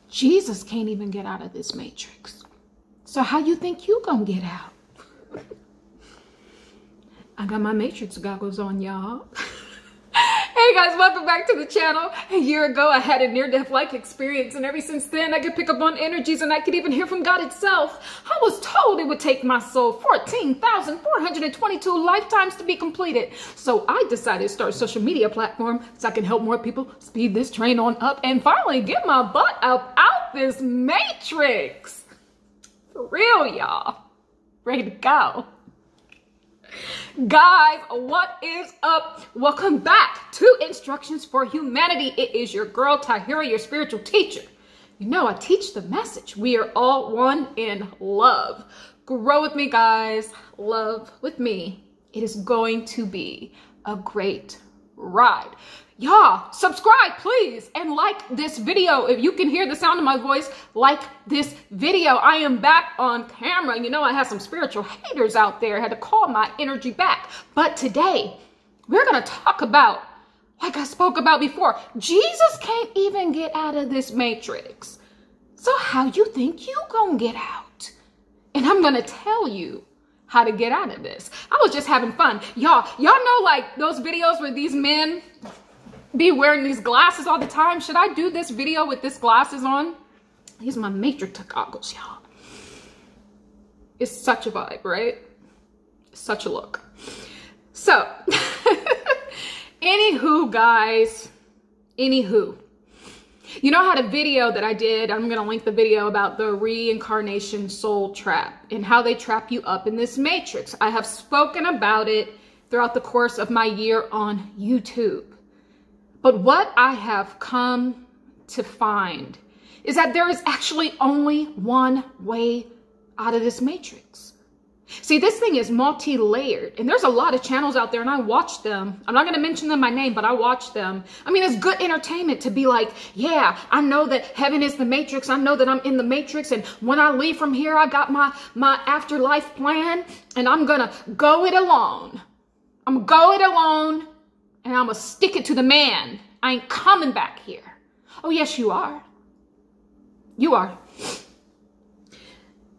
Jesus can't even get out of this matrix. So how you think you gonna get out? I got my matrix goggles on, y'all. Hey guys, welcome back to the channel. A year ago, I had a near-death-like experience, and ever since then, I could pick up on energies, and I could even hear from God itself. I was told it would take my soul 14,422 lifetimes to be completed. So I decided to start a social media platform so I can help more people speed this train on up and finally get my butt out this matrix. For real, y'all. Ready to go. Guys, what is up? Welcome back to Instructions for Humanity. It is your girl, Tahira, your spiritual teacher. You know, I teach the message. We are all one in love. Grow with me, guys. Love with me. It is going to be a great ride. Y'all, subscribe, please, and like this video. If you can hear the sound of my voice, like this video. I am back on camera. You know, I had some spiritual haters out there. I had to call my energy back. But today, we're going to talk about, like I spoke about before, Jesus can't even get out of this matrix. So how you think you gonna get out? And I'm going to tell you how to get out of this. I was just having fun. Y'all know like those videos where these men be wearing these glasses all the time? Should I do this video with these glasses on? These are my matrix goggles, y'all. It's such a vibe, right? Such a look. So, anywho, guys, you know, I had a video that I did. I'm going to link the video about the reincarnation soul trap and how they trap you up in this matrix. I have spoken about it throughout the course of my year on YouTube. But what I have come to find is that there is actually only one way out of this matrix. See, this thing is multi-layered, and there's a lot of channels out there, and I watch them. I'm not going to mention them by name, but I watch them. I mean, it's good entertainment to be like, yeah, I know that heaven is the matrix. I know that I'm in the matrix, and when I leave from here, I got my afterlife plan, and I'm going to go it alone. I'm going to go it alone. And I'm going to stick it to the man. I ain't coming back here. Oh, yes, you are. You are.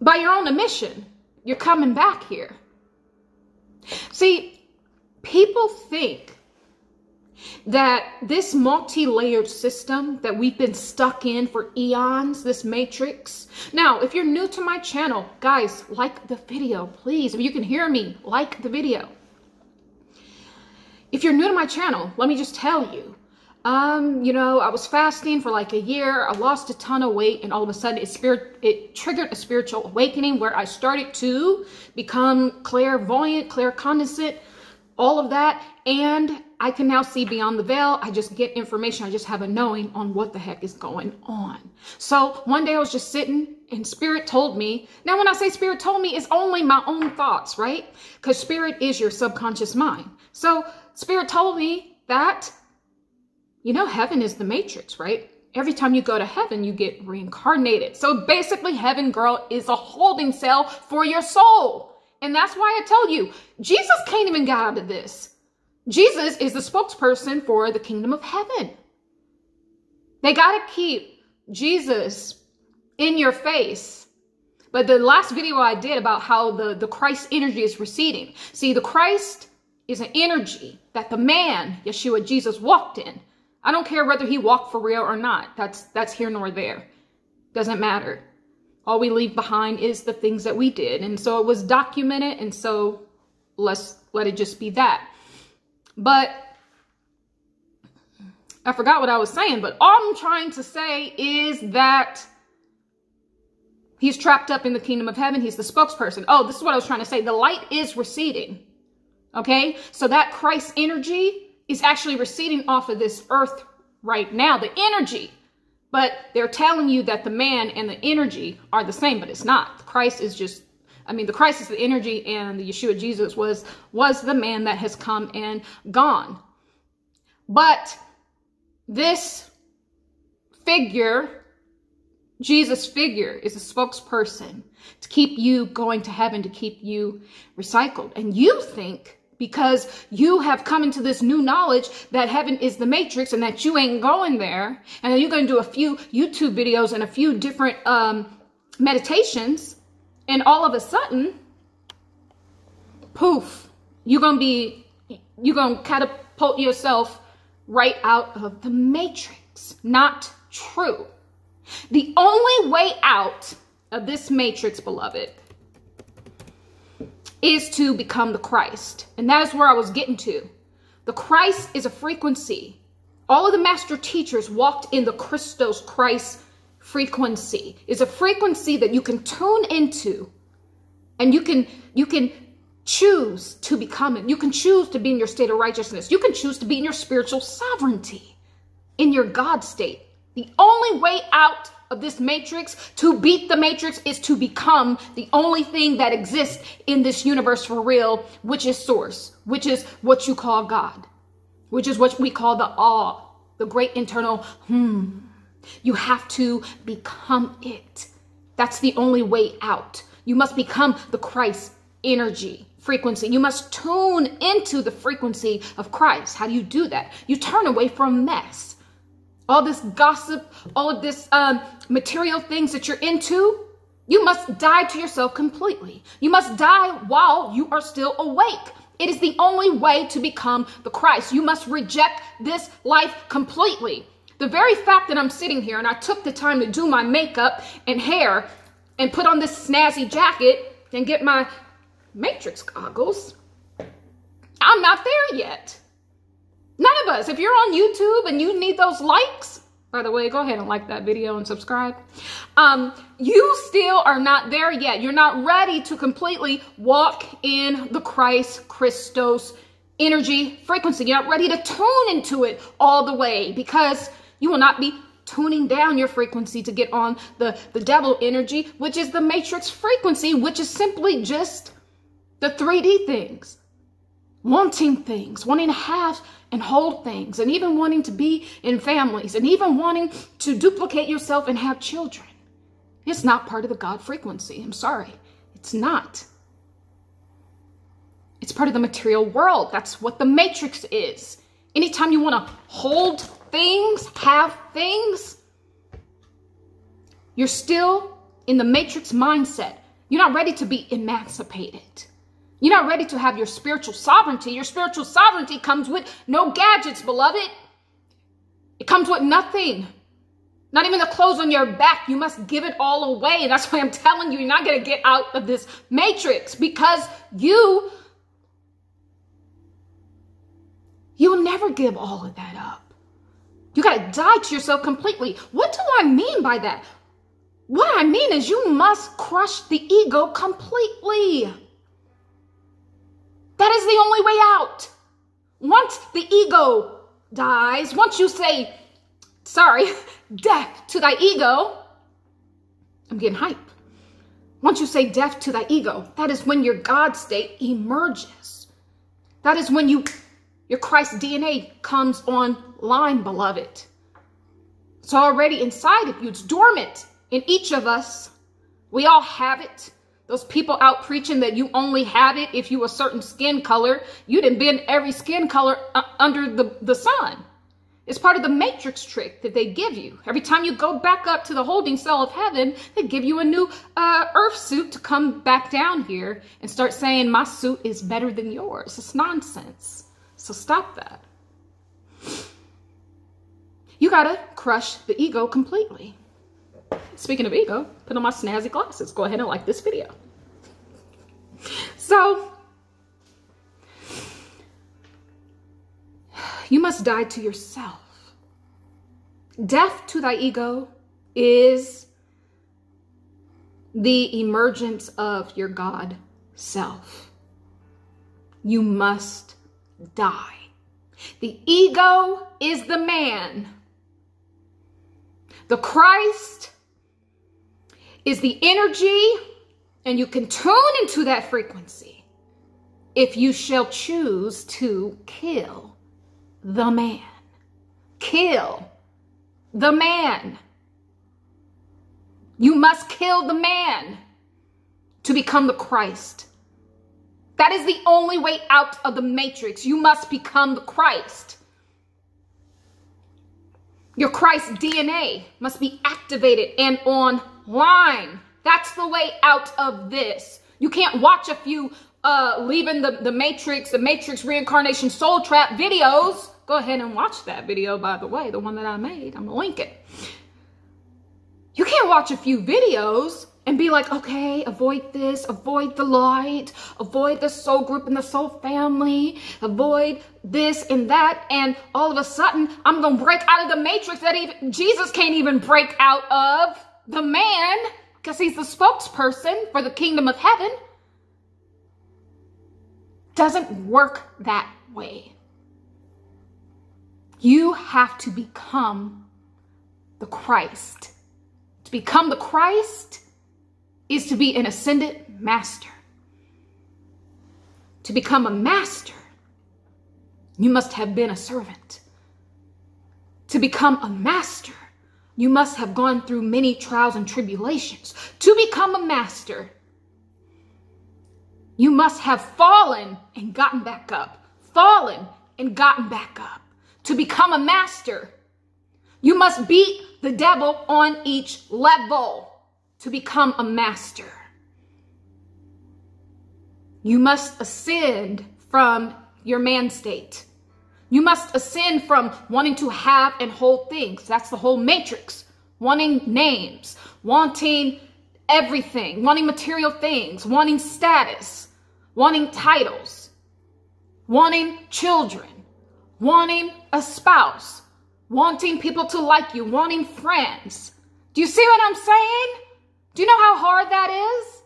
By your own admission, you're coming back here. See, people think that this multi-layered system that we've been stuck in for eons, this matrix. Now, if you're new to my channel, guys, like the video, please. If you can hear me, like the video. If you're new to my channel, let me just tell you, you know, I was fasting for like a year. I lost a ton of weight, and all of a sudden it triggered a spiritual awakening where I started to become clairvoyant, claircognizant, all of that. And I can now see beyond the veil. I just get information. I just have a knowing on what the heck is going on. So one day I was just sitting and spirit told me. Now, when I say spirit told me, it's only my own thoughts, right? Because spirit is your subconscious mind. So spirit told me that, you know, heaven is the matrix, right? Every time you go to heaven, you get reincarnated. So basically, heaven, girl, is a holding cell for your soul. And that's why I tell you, Jesus can't even get out of this. Jesus is the spokesperson for the kingdom of heaven. They got to keep Jesus in your face. But the last video I did about how the Christ energy is receding. See, the Christ is an energy that the man, Yeshua, Jesus, walked in. I don't care whether he walked for real or not. That's here nor there. Doesn't matter. All we leave behind is the things that we did. And so it was documented. And so let's let it just be that. But I forgot what I was saying. But all I'm trying to say is that he's trapped up in the kingdom of heaven. He's the spokesperson. Oh, this is what I was trying to say. The light is receding. Okay, so that Christ energy is actually receding off of this earth right now, the energy. But they're telling you that the man and the energy are the same, but it's not. The Christ is just, I mean, the Christ is the energy, and the Yeshua Jesus was the man that has come and gone. But this figure, Jesus figure, is a spokesperson to keep you going to heaven, to keep you recycled. And you think because you have come into this new knowledge that heaven is the matrix and that you ain't going there. And then you're going to do a few YouTube videos and a few different meditations. And all of a sudden, poof, you're going to catapult yourself right out of the matrix. Not true. The only way out of this matrix, beloved, is to become the Christ. And that is where I was getting to. The Christ is a frequency. All of the master teachers walked in the Christos Christ frequency. It's a frequency that you can tune into, and you can choose to become it. You can choose to be in your state of righteousness. You can choose to be in your spiritual sovereignty, in your God state. The only way out of this matrix, to beat the matrix, is to become the only thing that exists in this universe for real, which is source, which is what you call God, which is what we call the all, the great internal You have to become it. That's the only way out. You must become the Christ energy frequency. You must tune into the frequency of Christ. How do you do that? You turn away from mess. All this gossip, all of this material things that you're into, you must die to yourself completely. You must die while you are still awake. It is the only way to become the Christ. You must reject this life completely. The very fact that I'm sitting here and I took the time to do my makeup and hair and put on this snazzy jacket and get my matrix goggles, I'm not there yet. None of us. If you're on YouTube and you need those likes, by the way, go ahead and like that video and subscribe. You still are not there yet. You're not ready to completely walk in the Christ Christos energy frequency. You're not ready to tune into it all the way, because you will not be tuning down your frequency to get on the devil energy, which is the matrix frequency, which is simply just the 3D things. Wanting things, wanting to have and hold things, and even wanting to be in families, and even wanting to duplicate yourself and have children. It's not part of the God frequency. I'm sorry. It's not. It's part of the material world. That's what the matrix is. Anytime you want to hold things, have things, you're still in the matrix mindset. You're not ready to be emancipated. You're not ready to have your spiritual sovereignty. Your spiritual sovereignty comes with no gadgets, beloved. It comes with nothing. Not even the clothes on your back. You must give it all away. And that's why I'm telling you, you're not going to get out of this matrix, because you'll never give all of that up. You got to die to yourself completely. What do I mean by that? What I mean is you must crush the ego completely. That is the only way out. Once the ego dies, once you say, death to thy ego, I'm getting hype. Once you say death to thy ego, that is when your God state emerges. That is when your Christ DNA comes online, beloved. It's already inside of you. It's dormant in each of us. We all have it. Those people out preaching that you only have it if you a certain skin color, you done been every skin color under the sun. It's part of the matrix trick that they give you. Every time you go back up to the holding cell of heaven, they give you a new earth suit to come back down here and start saying, my suit is better than yours. It's nonsense. So stop that. You got to crush the ego completely. Speaking of ego, put on my snazzy glasses. Go ahead and like this video. So, you must die to yourself. Death to thy ego is the emergence of your God self. You must die. The ego is the man. The Christ is the energy, and you can tune into that frequency if you shall choose to kill the man. Kill the man. You must kill the man to become the Christ. That is the only way out of the matrix. You must become the Christ. Your Christ DNA must be activated and online. That's the way out of this. You can't watch a few leaving the Matrix reincarnation soul trap videos. Go ahead and watch that video, by the way, the one that I made. I'm gonna link it. You can't watch a few videos and be like, okay, avoid this, avoid the light, avoid the soul group and the soul family, avoid this and that, and all of a sudden, I'm gonna break out of the matrix that even Jesus can't even break out of. The man, because he's the spokesperson for the kingdom of heaven. Doesn't work that way. You have to become the Christ. To become the Christ is to be an ascended master. To become a master, you must have been a servant. To become a master, you must have gone through many trials and tribulations. To become a master, you must have fallen and gotten back up. Fallen and gotten back up. To become a master, you must beat the devil on each level. To become a master, you must ascend from your man state. You must ascend from wanting to have and hold things. That's the whole matrix. Wanting names, wanting everything, wanting material things, wanting status, wanting titles, wanting children, wanting a spouse, wanting people to like you, wanting friends. Do you see what I'm saying? Do you know how hard that is?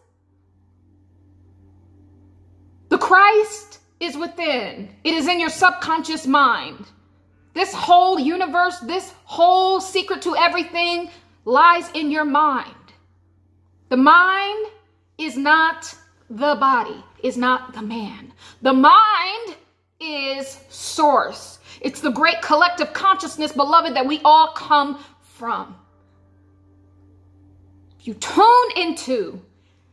The Christ is within. It is in your subconscious mind. This whole universe, this whole secret to everything lies in your mind. The mind is not the body, is not the man. The mind is source. It's the great collective consciousness, beloved, that we all come from. If you tune into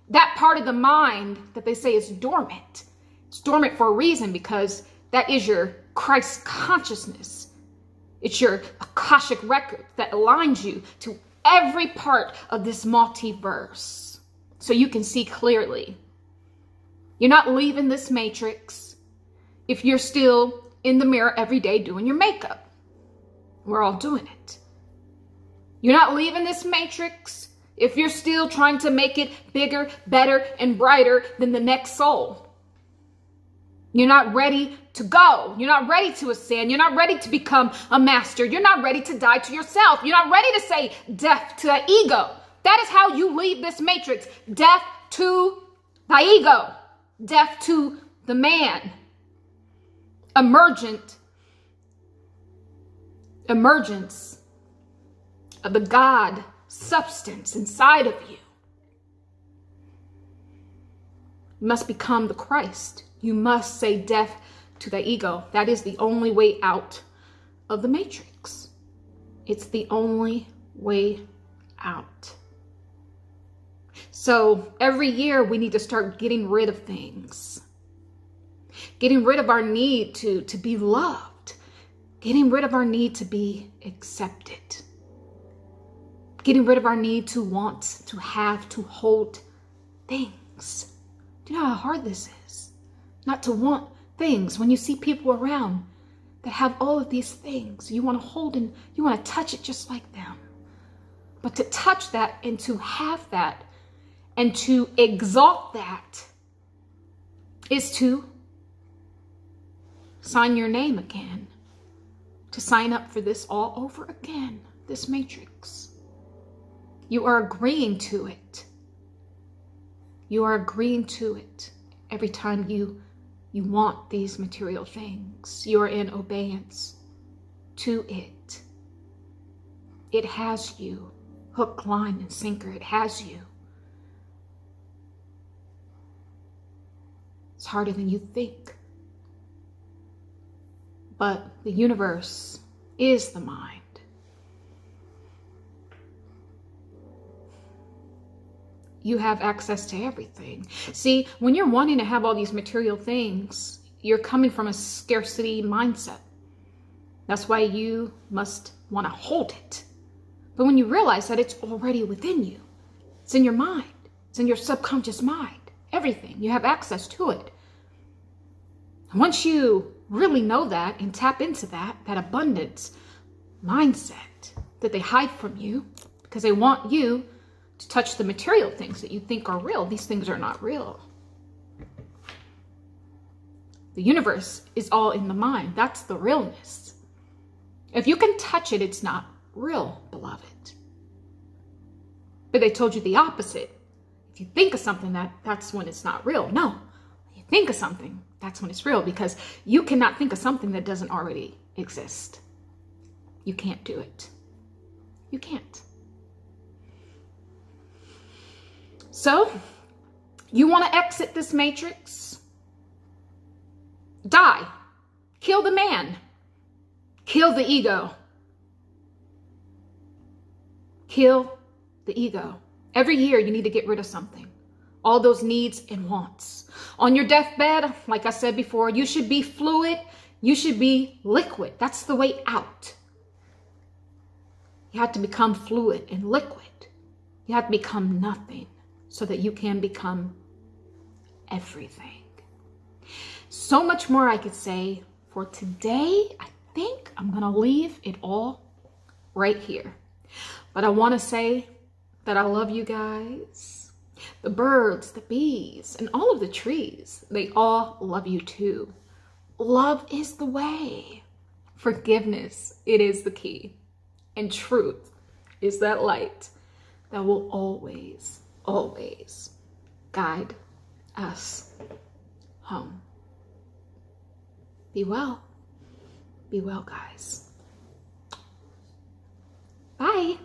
that part of the mind that they say is dormant, it's dormant for a reason, because that is your Christ consciousness. It's your Akashic record that aligns you to every part of this multiverse, so you can see clearly. You're not leaving this matrix if you're still in the mirror every day doing your makeup. We're all doing it. You're not leaving this matrix if you're still trying to make it bigger, better, and brighter than the next soul. You're not ready to go. You're not ready to ascend. You're not ready to become a master. You're not ready to die to yourself. You're not ready to say death to the ego. That is how you leave this matrix. Death to the ego. Death to the man. Emergence of the God substance inside of you. You must become the Christ. You must say death to the ego. That is the only way out of the matrix. It's the only way out. So every year we need to start getting rid of things. Getting rid of our need to be loved. Getting rid of our need to be accepted. Getting rid of our need to want, to have, to hold things. Do you know how hard this is? Not to want things. When you see people around that have all of these things, you want to hold and you want to touch it just like them. But to touch that and to have that and to exalt that is to sign your name again. To sign up for this all over again, this matrix. You are agreeing to it. You are agreeing to it every time you want these material things. You are in obedience to it. It has you. Hook, line, and sinker. It has you. It's harder than you think. But the universe is the mind. you have access to everything. See, when you're wanting to have all these material things, you're coming from a scarcity mindset. That's why you must want to hold it. But when you realize that it's already within you, it's in your mind, it's in your subconscious mind, everything, you have access to it. And once you really know that and tap into that abundance mindset that they hide from you because they want you to touch the material things that you think are real. These things are not real. The universe is all in the mind. That's the realness. If you can touch it, it's not real, beloved. But they told you the opposite. If you think of something, that's when it's not real. No, when you think of something, that's when it's real, because you cannot think of something that doesn't already exist. You can't do it. You can't. So, you want to exit this matrix? Die. Kill the man. Kill the ego. Kill the ego. Every year you need to get rid of something. All those needs and wants. On your deathbed, like I said before, you should be fluid. You should be liquid. That's the way out. You have to become fluid and liquid. You have to become nothing so that you can become everything. So much more I could say for today. I think I'm going to leave it all right here. But I want to say that I love you guys. The birds, the bees, and all of the trees, they all love you too. Love is the way. Forgiveness, it is the key. And truth is that light that will always, always guide us home. Be well. Be well, guys. Bye.